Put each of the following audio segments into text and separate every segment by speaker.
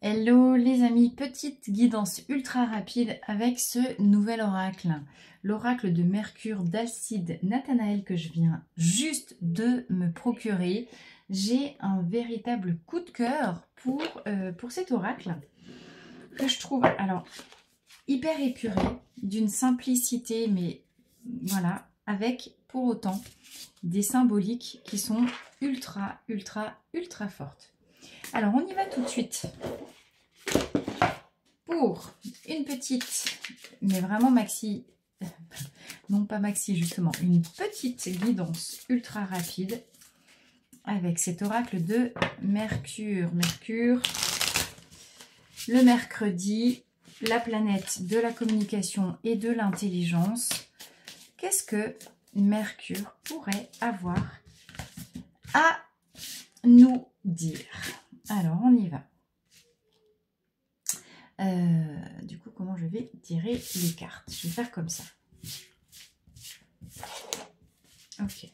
Speaker 1: Hello les amis, petite guidance ultra rapide avec ce nouvel oracle. L'oracle de Mercure d'Alcide Nathanaël que je viens juste de me procurer. J'ai un véritable coup de cœur pour cet oracle que je trouve alors hyper épuré, d'une simplicité, mais voilà, avec pour autant des symboliques qui sont ultra fortes. Alors on y va tout de suite pour une petite, mais vraiment maxi, non pas maxi justement, une petite guidance ultra rapide avec cet oracle de Mercure. Mercure, le mercredi, la planète de la communication et de l'intelligence. Qu'est-ce que Mercure pourrait avoir à nous dire? Alors, on y va. Du coup, comment je vais tirer les cartes? Je vais faire comme ça. Ok.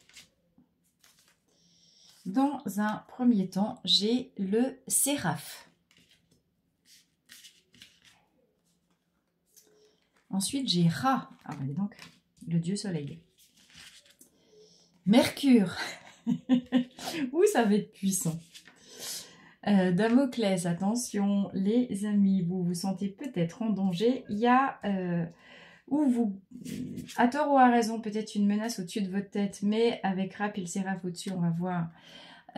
Speaker 1: Dans un premier temps, j'ai le Séraphe. Ensuite, j'ai Ra. Ah, bah, donc, le dieu soleil. Mercure. Ouh, ça va être puissant. Damoclès, attention, les amis, vous vous sentez peut-être en danger. Il y a, ou vous, à tort ou à raison, peut-être une menace au-dessus de votre tête, mais avec Ra et le Séraphe au-dessus, on va voir,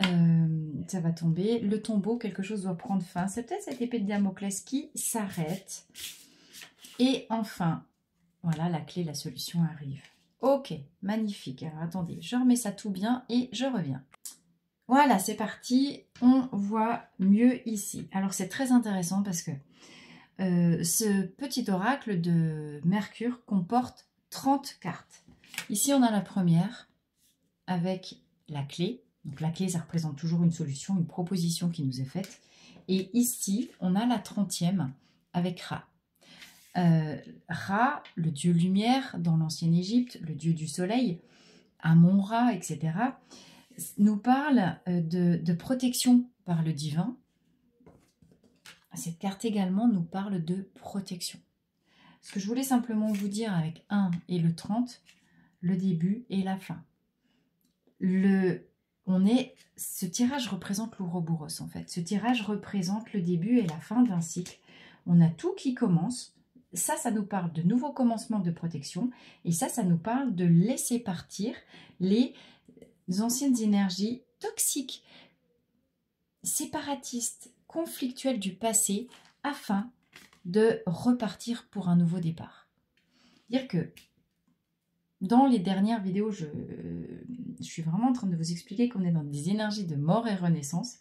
Speaker 1: ça va tomber. Le tombeau, quelque chose doit prendre fin. C'est peut-être cette épée de Damoclès qui s'arrête. Et enfin, voilà, la clé, la solution arrive. Ok, magnifique. Alors attendez, je remets ça tout bien et je reviens. Voilà, c'est parti. On voit mieux ici. Alors c'est très intéressant parce que ce petit oracle de Mercure comporte 30 cartes. Ici, on a la première avec la clé. Donc la clé, ça représente toujours une solution, une proposition qui nous est faite. Et ici, on a la 30e avec Ra. Ra, le dieu lumière dans l'ancienne Égypte, le dieu du soleil, Amon-Ra, etc., nous parle de protection par le divin. Cette carte également nous parle de protection. Ce que je voulais simplement vous dire avec 1 et le 30, le début et la fin. Ce tirage représente l'Ouroboros en fait. Ce tirage représente le début et la fin d'un cycle. On a tout qui commence. Ça nous parle de nouveaux commencements de protection. Et ça nous parle de laisser partir les anciennes énergies toxiques, séparatistes, conflictuelles du passé, afin de repartir pour un nouveau départ. Dire que dans les dernières vidéos, je suis vraiment en train de vous expliquer qu'on est dans des énergies de mort et renaissance.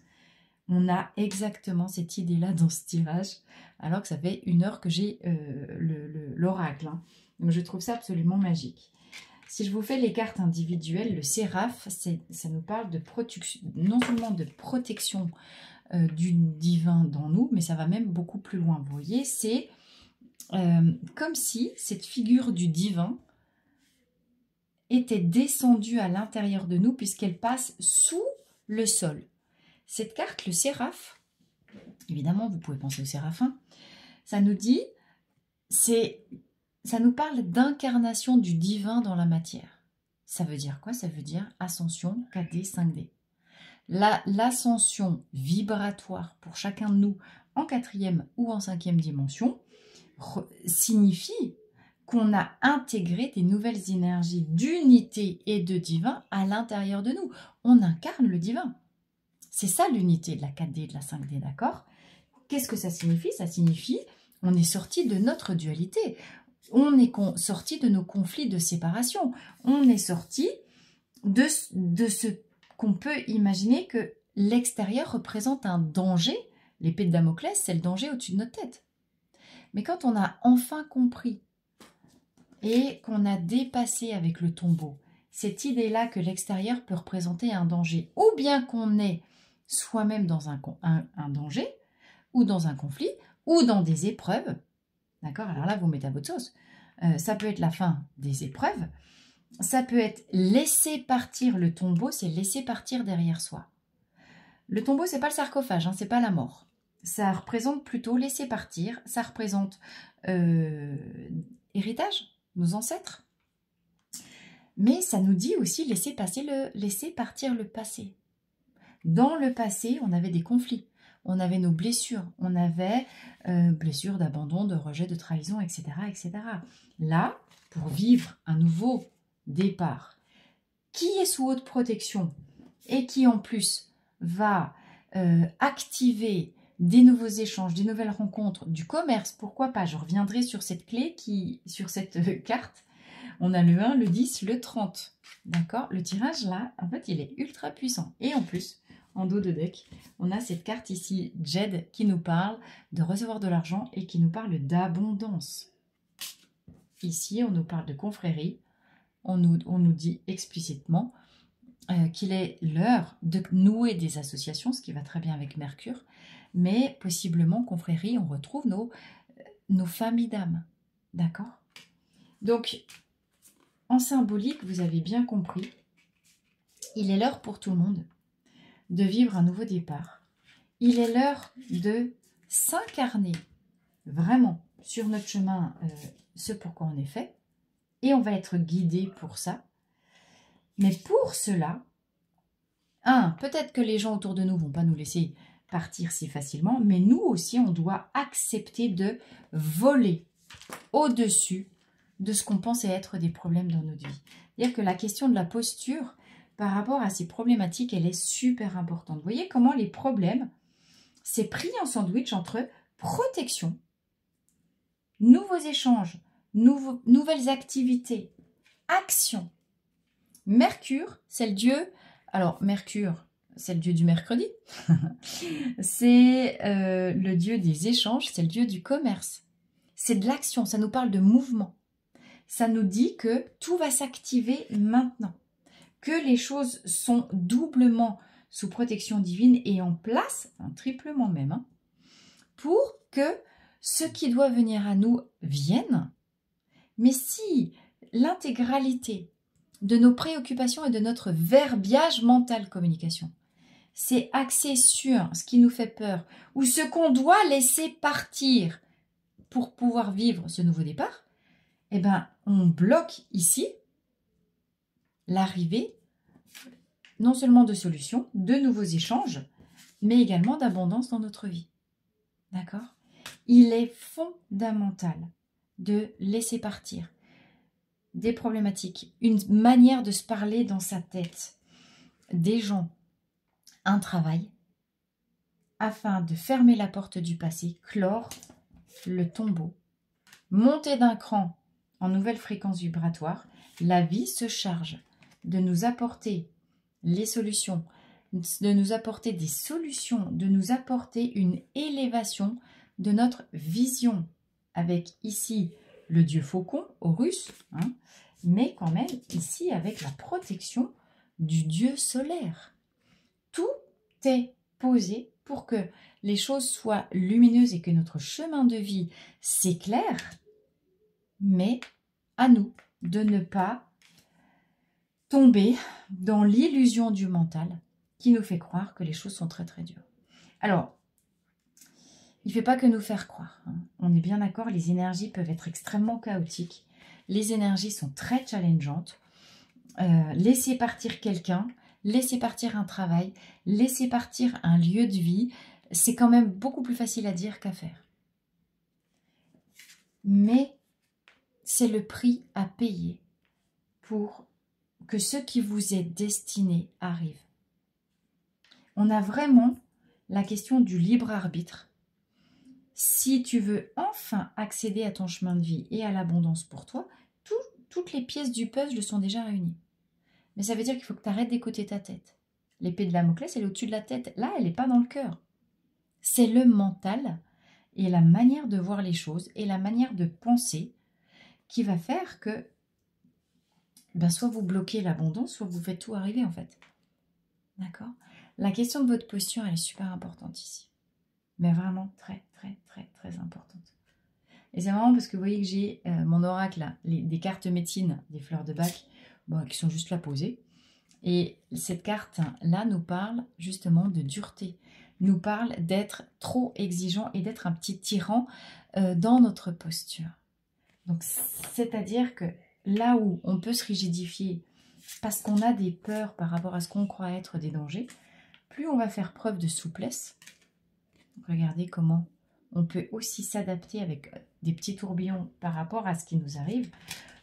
Speaker 1: On a exactement cette idée-là dans ce tirage, alors que ça fait 1 heure que j'ai l'oracle. Hein. Donc je trouve ça absolument magique. Si je vous fais les cartes individuelles, le Séraphe, ça nous parle de protection, non seulement de protection du divin dans nous, mais ça va même beaucoup plus loin. Vous voyez, c'est comme si cette figure du divin était descendue à l'intérieur de nous puisqu'elle passe sous le sol. Cette carte, le Séraphe, évidemment, vous pouvez penser au Séraphin, ça nous dit, ça nous parle d'incarnation du divin dans la matière. Ça veut dire quoi? Ça veut dire ascension 4D, 5D. L'ascension vibratoire pour chacun de nous en 4e ou en 5e dimension signifie qu'on a intégré des nouvelles énergies d'unité et de divin à l'intérieur de nous. On incarne le divin. C'est ça l'unité de la 4D et de la 5D, d'accord? Qu'est-ce que ça signifie? Ça signifie on est sorti de notre dualité. On est sorti de nos conflits de séparation. On est sorti de ce qu'on peut imaginer que l'extérieur représente un danger. L'épée de Damoclès, c'est le danger au-dessus de notre tête. Mais quand on a enfin compris et qu'on a dépassé avec le tombeau cette idée-là que l'extérieur peut représenter un danger, ou bien qu'on est soi-même dans un danger, ou dans un conflit, ou dans des épreuves, d'accord? Alors là, vous mettez à votre sauce. Ça peut être la fin des épreuves, ça peut être laisser partir le tombeau, c'est laisser partir derrière soi. Le tombeau, c'est pas le sarcophage, hein, c'est pas la mort. ça représente plutôt laisser partir, ça représente héritage, nos ancêtres. Mais ça nous dit aussi laisser partir le passé. Dans le passé, on avait des conflits, on avait nos blessures, on avait blessures d'abandon, de rejet, de trahison, etc., etc. Là, pour vivre un nouveau départ, qui est sous haute protection et qui en plus va activer des nouveaux échanges, des nouvelles rencontres, du commerce, pourquoi pas, je reviendrai sur cette clé, sur cette carte, on a le 1, le 10, le 30, d'accord? Le tirage là, en fait, il est ultra puissant. Et en plus, en dos de deck, on a cette carte ici, Jed, qui nous parle de recevoir de l'argent et qui nous parle d'abondance. Ici, on nous parle de confrérie, on nous dit explicitement qu'il est l'heure de nouer des associations, ce qui va très bien avec Mercure, mais possiblement, confrérie, on retrouve nos familles d'âme, d'accord? Donc, en symbolique, vous avez bien compris, il est l'heure pour tout le monde de vivre un nouveau départ. Il est l'heure de s'incarner vraiment sur notre chemin, ce pourquoi on est fait, et on va être guidé pour ça. Mais pour cela, peut-être que les gens autour de nous ne vont pas nous laisser partir si facilement, mais nous aussi, on doit accepter de voler au-dessus de ce qu'on pensait être des problèmes dans notre vie. C'est-à-dire que la question de la posture par rapport à ces problématiques, elle est super importante. Vous voyez comment les problèmes, c'est pris en sandwich entre protection, nouveaux échanges, nouvelles activités, action. Mercure, c'est le dieu. Alors, Mercure, c'est le dieu du mercredi. C'est le dieu des échanges, c'est le dieu du commerce. C'est de l'action, ça nous parle de mouvement. Ça nous dit que tout va s'activer maintenant. Que les choses sont doublement sous protection divine et en place, triplement même, pour que ce qui doit venir à nous vienne. Mais si l'intégralité de nos préoccupations et de notre verbiage mental communication, c'est axé sur ce qui nous fait peur ou ce qu'on doit laisser partir pour pouvoir vivre ce nouveau départ, eh ben, on bloque ici l'arrivée non seulement de solutions, de nouveaux échanges, mais également d'abondance dans notre vie. D'accord? Il est fondamental de laisser partir des problématiques, une manière de se parler dans sa tête, des gens, un travail, afin de fermer la porte du passé, clore le tombeau, monter d'un cran en nouvelle fréquence vibratoire. La vie se charge de nous apporter les solutions, de nous apporter des solutions, de nous apporter une élévation de notre vision, avec ici le dieu faucon, Horus, mais quand même ici avec la protection du dieu solaire. Tout est posé pour que les choses soient lumineuses et que notre chemin de vie s'éclaire, mais à nous de ne pas tomber dans l'illusion du mental qui nous fait croire que les choses sont très très dures. Alors, il ne fait pas que nous faire croire. On est bien d'accord, les énergies peuvent être extrêmement chaotiques. Les énergies sont très challengeantes. Laisser partir quelqu'un, laisser partir un travail, laisser partir un lieu de vie, c'est quand même beaucoup plus facile à dire qu'à faire. Mais c'est le prix à payer pour que ce qui vous est destiné arrive. On a vraiment la question du libre arbitre. Si tu veux enfin accéder à ton chemin de vie et à l'abondance pour toi, toutes les pièces du puzzle sont déjà réunies. Mais ça veut dire qu'il faut que tu arrêtes d'écouter ta tête. L'épée de Damoclès, elle est au-dessus de la tête. Là, elle n'est pas dans le cœur. C'est le mental et la manière de voir les choses et la manière de penser qui va faire que soit vous bloquez l'abondance, soit vous faites tout arriver en fait. D'accord? La question de votre posture, elle est super importante ici. Mais vraiment très, très, très, très importante. Et c'est marrant parce que vous voyez que j'ai mon oracle, là, des cartes médecine, des fleurs de bac, qui sont juste là posées. Et cette carte-là nous parle justement de dureté, nous parle d'être trop exigeant et d'être un petit tyran dans notre posture. Donc, c'est-à-dire que là où on peut se rigidifier parce qu'on a des peurs par rapport à ce qu'on croit être des dangers, plus on va faire preuve de souplesse. Regardez comment on peut aussi s'adapter avec des petits tourbillons par rapport à ce qui nous arrive.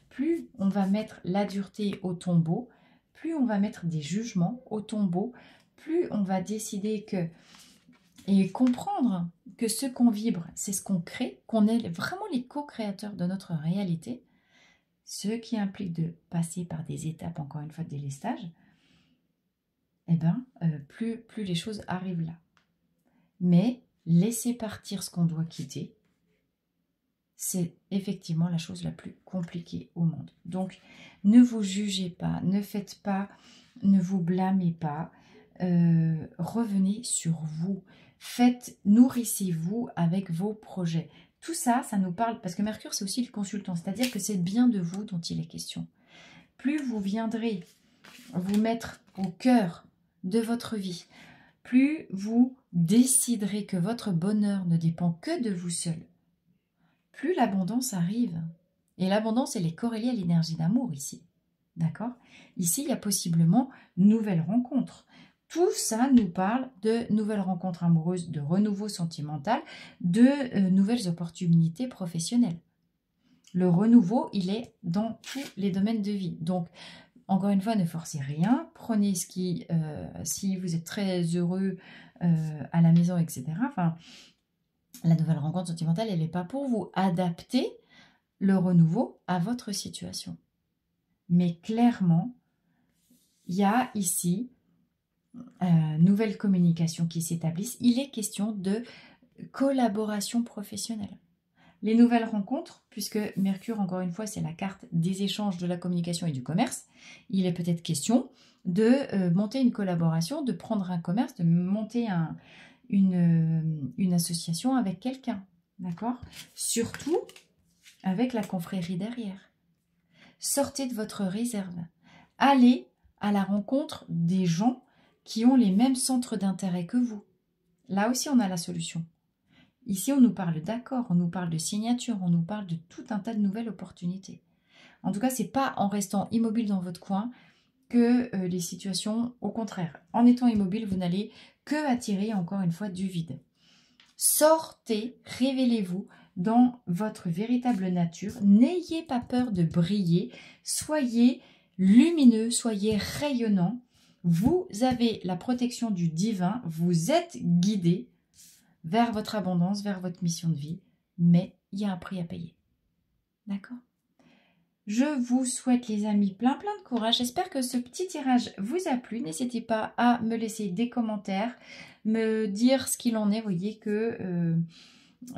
Speaker 1: Plus on va mettre la dureté au tombeau, plus on va mettre des jugements au tombeau, plus on va décider que et comprendre que ce qu'on vibre, c'est ce qu'on crée, qu'on est vraiment les co-créateurs de notre réalité, ce qui implique de passer par des étapes, encore une fois, de délestage, eh bien, plus les choses arrivent là. Mais laisser partir ce qu'on doit quitter, c'est effectivement la chose la plus compliquée au monde. Donc, ne vous jugez pas, ne faites pas, ne vous blâmez pas, revenez sur vous. Nourrissez-vous avec vos projets. Tout ça, ça nous parle, parce que Mercure, c'est aussi le consultant, c'est-à-dire que c'est bien de vous dont il est question. Plus vous viendrez vous mettre au cœur de votre vie, plus vous déciderez que votre bonheur ne dépend que de vous seul, plus l'abondance arrive. Et l'abondance, elle est corrélée à l'énergie d'amour ici. D'accord? Ici, il y a possiblement nouvelles rencontres. Tout ça nous parle de nouvelles rencontres amoureuses, de renouveau sentimental, de nouvelles opportunités professionnelles. Le renouveau, il est dans tous les domaines de vie. Donc, encore une fois, ne forcez rien. Prenez ce qui, si vous êtes très heureux à la maison, etc. Enfin, la nouvelle rencontre sentimentale, elle n'est pas pour vous. Adaptez le renouveau à votre situation. Mais clairement, il y a ici nouvelles communications qui s'établissent. Il est question de collaboration professionnelle. Les nouvelles rencontres, puisque Mercure, encore une fois, c'est la carte des échanges, de la communication et du commerce, il est peut-être question de monter une collaboration, de prendre un commerce, de monter une association avec quelqu'un, d'accord? Surtout avec la confrérie derrière. Sortez de votre réserve. Allez à la rencontre des gens qui ont les mêmes centres d'intérêt que vous. Là aussi, on a la solution. Ici, on nous parle d'accords, on nous parle de signature, on nous parle de tout un tas de nouvelles opportunités. En tout cas, ce n'est pas en restant immobile dans votre coin que les situations, au contraire, en étant immobile, vous n'allez que attirer encore une fois du vide. Sortez, révélez-vous dans votre véritable nature. N'ayez pas peur de briller. Soyez lumineux, soyez rayonnant. Vous avez la protection du divin. Vous êtes guidé vers votre abondance, vers votre mission de vie. Mais il y a un prix à payer. D'accord ? Je vous souhaite, les amis, plein de courage. J'espère que ce petit tirage vous a plu. N'hésitez pas à me laisser des commentaires, me dire ce qu'il en est. Vous voyez que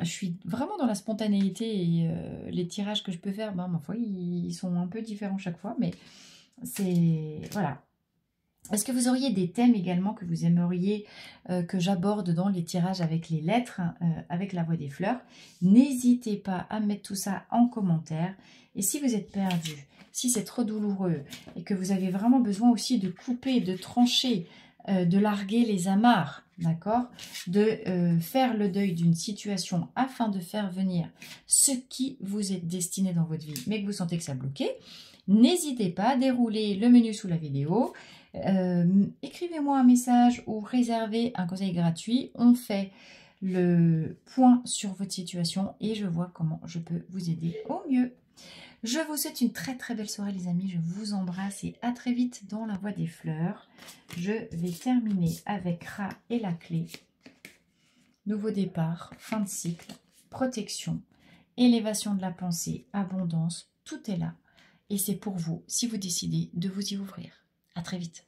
Speaker 1: je suis vraiment dans la spontanéité et les tirages que je peux faire, ma foi, ils sont un peu différents chaque fois. Mais c'est... Voilà. Est-ce que vous auriez des thèmes également que vous aimeriez que j'aborde dans les tirages avec les lettres, avec la voix des fleurs? N'hésitez pas à mettre tout ça en commentaire. Et si vous êtes perdu, si c'est trop douloureux et que vous avez vraiment besoin aussi de couper, de trancher, de larguer les amarres, d'accord, de faire le deuil d'une situation afin de faire venir ce qui vous est destiné dans votre vie, mais que vous sentez que ça bloque, n'hésitez pas à dérouler le menu sous la vidéo. Écrivez-moi un message ou réservez un conseil gratuit. On fait le point sur votre situation et je vois comment je peux vous aider au mieux. Je vous souhaite une très belle soirée, les amis. Je vous embrasse et à très vite dans la voie des fleurs. Je vais terminer avec Ra et la clé. Nouveau départ, fin de cycle, protection, élévation de la pensée, abondance, tout est là. Et c'est pour vous si vous décidez de vous y ouvrir. À très vite.